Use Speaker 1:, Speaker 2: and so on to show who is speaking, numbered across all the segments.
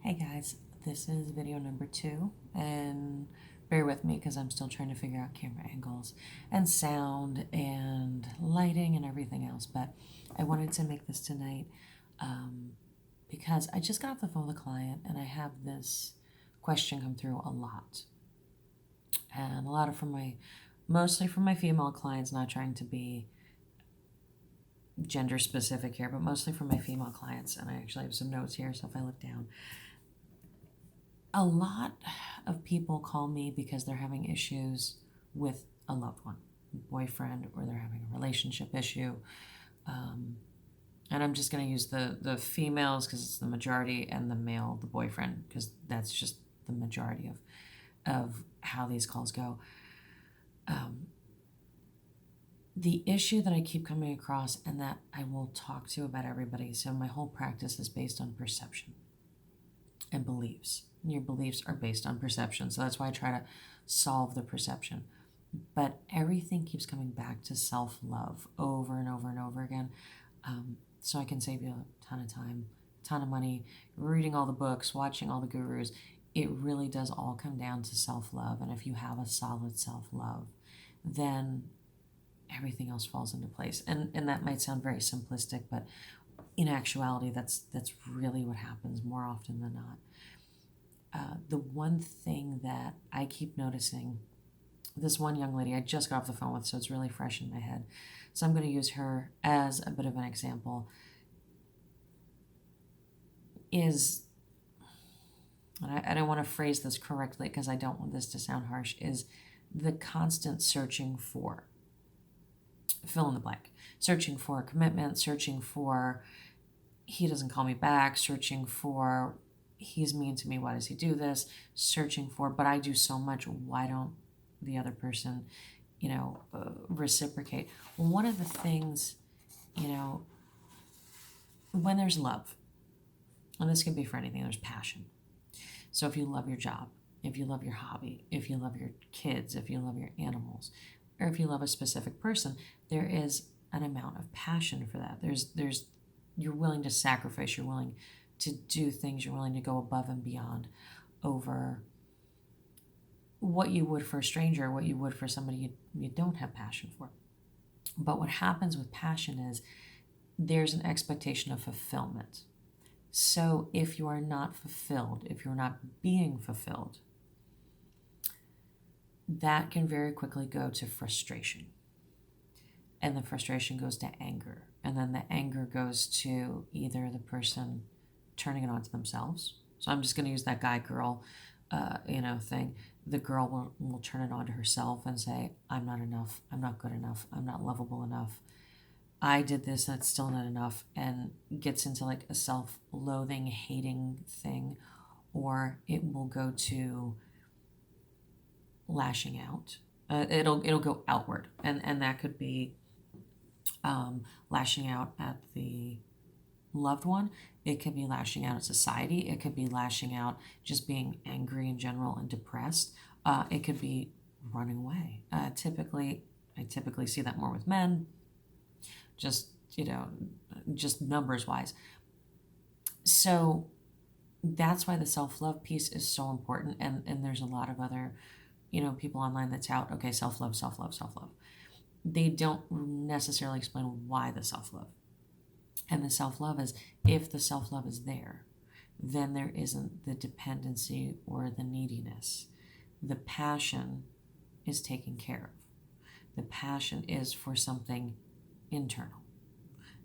Speaker 1: Hey guys, this is video number 2, and bear with me because I'm still trying to figure out camera angles and sound and lighting and everything else, but I wanted to make this tonight because I just got off the phone with a client and I have this question come through a lot. And a lot of mostly from my female clients, not trying to be gender specific here, but mostly from my female clients, and I actually have some notes here, so if I look down, a lot of people call me because they're having issues with a loved one, boyfriend, or they're having a relationship issue. And I'm just going to use the females because it's the majority, and the male, the boyfriend, because that's just the majority of how these calls go. The issue that I keep coming across, and that I will talk to about everybody, so my whole practice is based on perception and beliefs. Your beliefs are based on perception, so that's why I try to solve the perception. But everything keeps coming back to self-love over and over and over again. So I can save you a ton of time, a ton of money, reading all the books, watching all the gurus. It really does all come down to self-love. And if you have a solid self-love, then everything else falls into place. And that might sound very simplistic, but in actuality, that's really what happens more often than not. The one thing that I keep noticing, this one young lady I just got off the phone with, so it's really fresh in my head. So I'm going to use her as a bit of an example. I don't want to phrase this correctly because I don't want this to sound harsh, is the constant searching for, fill in the blank, searching for commitment, searching for he doesn't call me back, searching for he's mean to me, why does he do this, searching for but I do so much, why don't the other person reciprocate. One of the things, when there's love, and this can be for anything, there's passion. So if you love your job, if you love your hobby, if you love your kids, if you love your animals, or if you love a specific person, there is an amount of passion for that. There's you're willing to sacrifice, you're willing to do things, you're willing to go above and beyond over what you would for a stranger, what you would for somebody you don't have passion for. But what happens with passion is there's an expectation of fulfillment. So if you are not fulfilled, if you're not being fulfilled, that can very quickly go to frustration. And the frustration goes to anger. And then the anger goes to either the person turning it on to themselves. So I'm just going to use that guy-girl, thing. The girl will turn it on to herself and say, I'm not enough, I'm not good enough, I'm not lovable enough, I did this, that's still not enough, and gets into like a self-loathing, hating thing. Or it will go to lashing out. It'll go outward, and that could be lashing out at the loved one. It could be lashing out at society. It could be lashing out just being angry in general and depressed. It could be running away. I typically see that more with men, just numbers wise. So that's why the self-love piece is so important. And there's a lot of other people online that tout, okay, self-love, self-love, self-love. They don't necessarily explain why the self-love. And the self-love is, if the self-love is there, then there isn't the dependency or the neediness. The passion is taken care of. The passion is for something internal,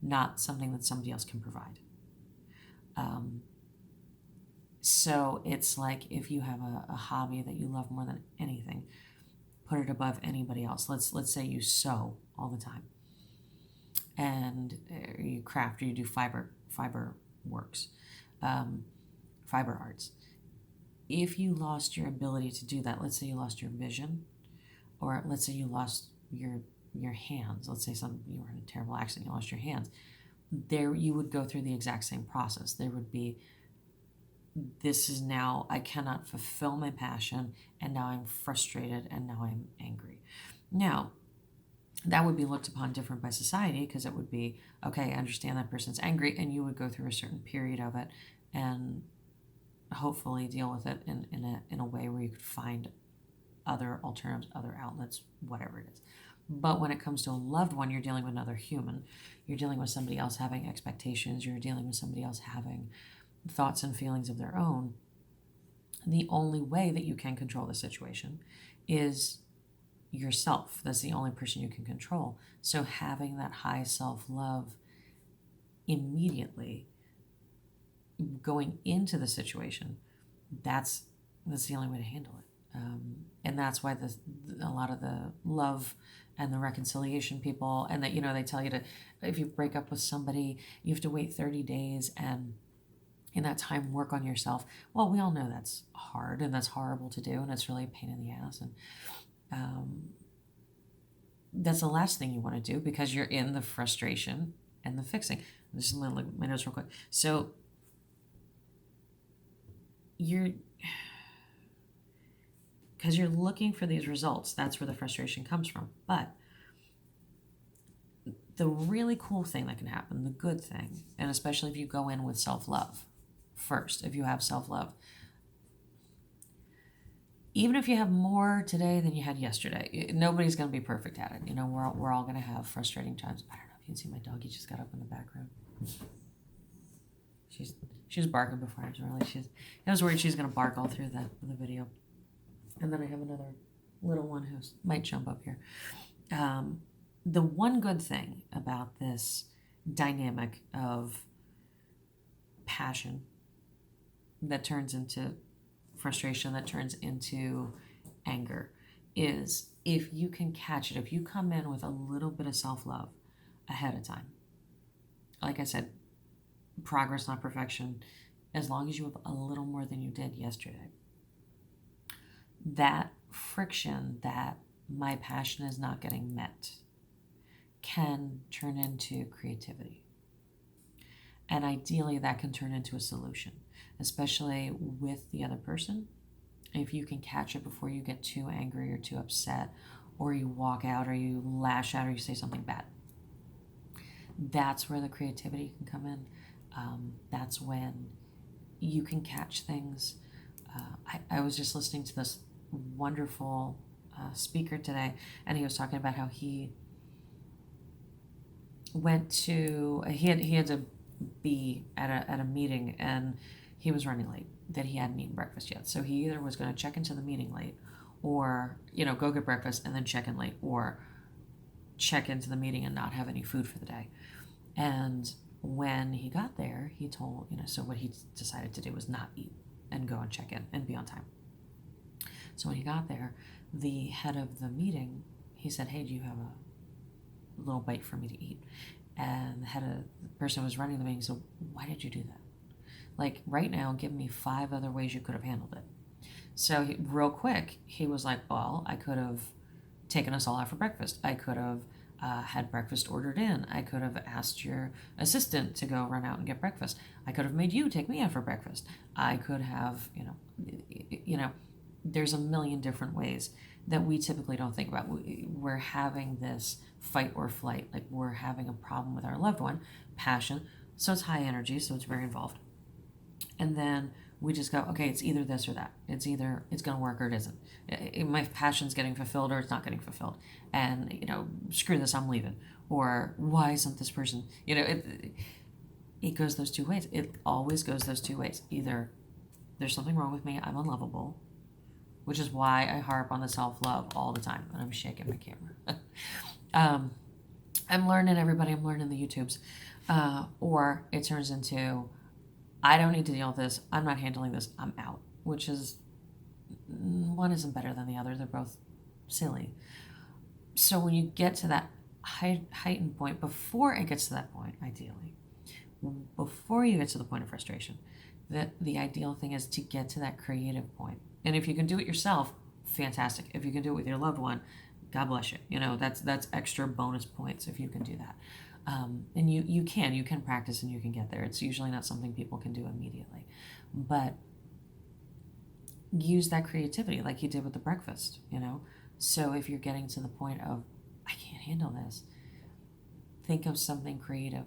Speaker 1: not something that somebody else can provide. So it's like if you have a hobby that you love more than anything, put it above anybody else. Let's say you sew all the time, and you craft, or you do fiber works, fiber arts. If you lost your ability to do that, let's say you lost your vision, or let's say you lost your hands. Let's say you were in a terrible accident, you lost your hands. There you would go through the exact same process. There would be, this is now, I cannot fulfill my passion, and now I'm frustrated, and now I'm angry. Now, that would be looked upon different by society, because it would be, okay, I understand that person's angry, and you would go through a certain period of it, and hopefully deal with it in a way where you could find other alternatives, other outlets, whatever it is. But when it comes to a loved one, you're dealing with another human. You're dealing with somebody else having expectations. You're dealing with somebody else having thoughts and feelings of their own. The only way that you can control the situation is yourself. That's the only person you can control. So having that high self-love immediately going into the situation, that's the only way to handle it. And that's why a lot of the love and the reconciliation people, and that, they tell you to, if you break up with somebody, you have to wait 30 days and in that time work on yourself. Well, we all know that's hard and that's horrible to do, and it's really a pain in the ass. And that's the last thing you want to do, because you're in the frustration and the fixing. Just look at my notes real quick. So because you're looking for these results, that's where the frustration comes from. But the really cool thing that can happen, the good thing, and especially if you go in with self-love first, if you have self-love, even if you have more today than you had yesterday, nobody's going to be perfect at it. We're all going to have frustrating times. I don't know if you can see my doggy just got up in the background. She was barking before I was really. I was worried she's going to bark all through the video. And then I have another little one who might jump up here. The one good thing about this dynamic of passion that turns into frustration, that turns into anger, is if you can catch it, if you come in with a little bit of self-love ahead of time. Like I said, progress, not perfection. As long as you have a little more than you did yesterday, that friction, that my passion is not getting met, can turn into creativity. And ideally, that can turn into a solution, especially with the other person. If you can catch it before you get too angry or too upset, or you walk out, or you lash out, or you say something bad, that's where the creativity can come in. That's when you can catch things. I was just listening to this wonderful speaker today, and he was talking about how he went to he had to be at a meeting, and he was running late, that he hadn't eaten breakfast yet. So he either was going to check into the meeting late, or go get breakfast and then check in late, or check into the meeting and not have any food for the day. And when he got there, he told, so what he decided to do was not eat and go and check in and be on time. So when he got there, the head of the meeting, he said, "Hey, do you have a little bite for me to eat?" And the person who was running the meeting said, "Why did you do that? Like, right now, give me 5 other ways you could have handled it." So real quick, he was like, "Well, I could have taken us all out for breakfast. I could have had breakfast ordered in. I could have asked your assistant to go run out and get breakfast. I could have made you take me out for breakfast. I could have, there's a million different ways that we typically don't think about. We're having this fight or flight, like we're having a problem with our loved one, passion, so it's high energy, so it's very involved. And then we just go, okay, it's either this or that. It's either it's going to work or it isn't. My passion's getting fulfilled or it's not getting fulfilled. And, screw this, I'm leaving. Or why isn't this person, it goes those two ways. It always goes those two ways. Either there's something wrong with me, I'm unlovable, which is why I harp on the self-love all the time. And I'm shaking my camera. I'm learning, everybody. I'm learning the YouTubes. Or it turns into, I don't need to deal with this. I'm not handling this. I'm out. Which is, one isn't better than the other. They're both silly. So when you get to that heightened point, before it gets to that point, ideally, before you get to the point of frustration, the ideal thing is to get to that creative point. And if you can do it yourself, fantastic. If you can do it with your loved one, God bless you. That's extra bonus points if you can do that. And you can practice and you can get there. It's usually not something people can do immediately. But use that creativity like you did with the breakfast, So if you're getting to the point of, I can't handle this, think of something creative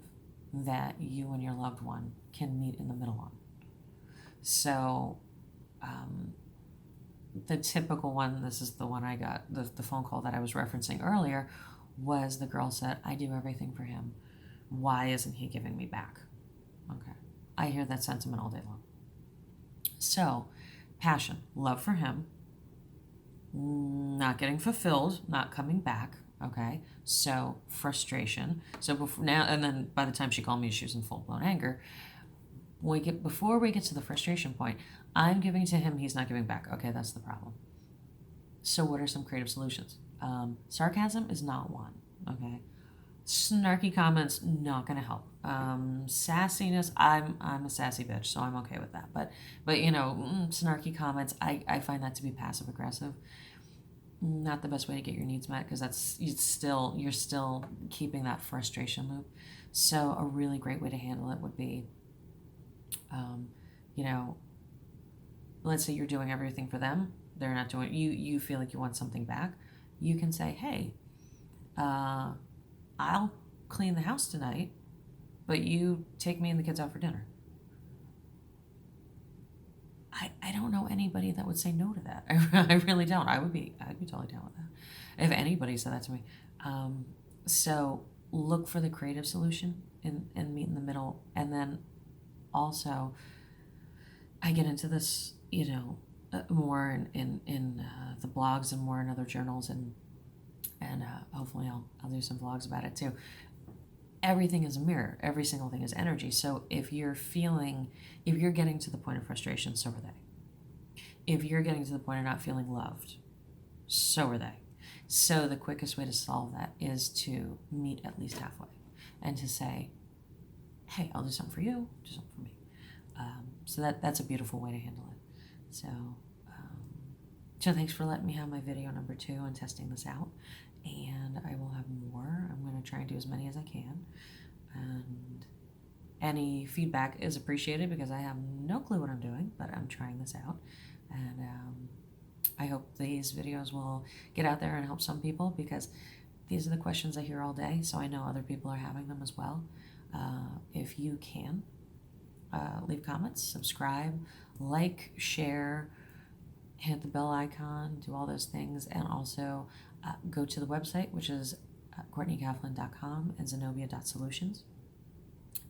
Speaker 1: that you and your loved one can meet in the middle on. So the typical one, this is the one I got, the phone call that I was referencing earlier, was the girl said, I do everything for him. Why isn't he giving me back? Okay. I hear that sentiment all day long. So, passion, love for him, not getting fulfilled, not coming back. Okay. So, frustration. So, before now, and then by the time she called me, she was in full blown anger. Before we get to the frustration point, I'm giving to him, he's not giving back. Okay, that's the problem. So, what are some creative solutions? Sarcasm is not one. Okay. Snarky comments, not gonna help. Sassiness, I'm a sassy bitch, so I'm okay with that. But you know, snarky comments, I find that to be passive aggressive. Not the best way to get your needs met, because you're still keeping that frustration loop. So a really great way to handle it would be, you know, let's say you're doing everything for them, they're not doing, you feel like you want something back. You can say, hey, I'll clean the house tonight, but you take me and the kids out for dinner. I don't know anybody that would say no to that. I really don't. I'd be totally down with that if anybody said that to me. So look for the creative solution and meet in the middle. And then also, I get into this, more in the blogs and more in other journals, and hopefully I'll do some vlogs about it too. Everything is a mirror. Every single thing is energy. So if you're getting to the point of frustration, so are they. If you're getting to the point of not feeling loved, so are they. So the quickest way to solve that is to meet at least halfway and to say, hey, I'll do something for you, do something for me. So that's a beautiful way to handle it. So thanks for letting me have my video number 2 and testing this out. And I will have more. I'm going to try and do as many as I can. And any feedback is appreciated, because I have no clue what I'm doing, but I'm trying this out. And I hope these videos will get out there and help some people, because these are the questions I hear all day. So I know other people are having them as well. If you can, leave comments, subscribe, like, share, hit the bell icon, do all those things, and also go to the website, which is CourtneyCafflin.com and Zenobia.solutions.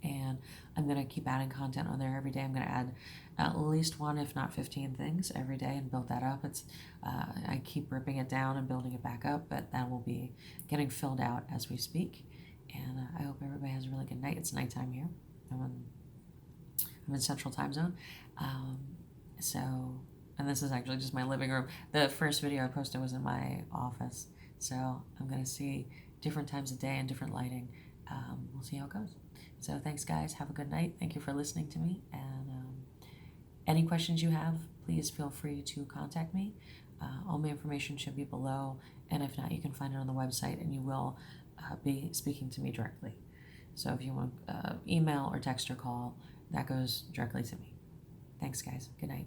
Speaker 1: And I'm going to keep adding content on there every day. I'm going to add at least 1, if not 15 things every day and build that up. I keep ripping it down and building it back up, but that will be getting filled out as we speak. And I hope everybody has a really good night. It's nighttime here. I'm in Central Time Zone. And this is actually just my living room. The first video I posted was in my office. So I'm going to see different times of day and different lighting. We'll see how it goes. So thanks, guys. Have a good night. Thank you for listening to me. And any questions you have, please feel free to contact me. All my information should be below. And if not, you can find it on the website, and you will be speaking to me directly. So if you want email or text or call, that goes directly to me. Thanks, guys. Good night.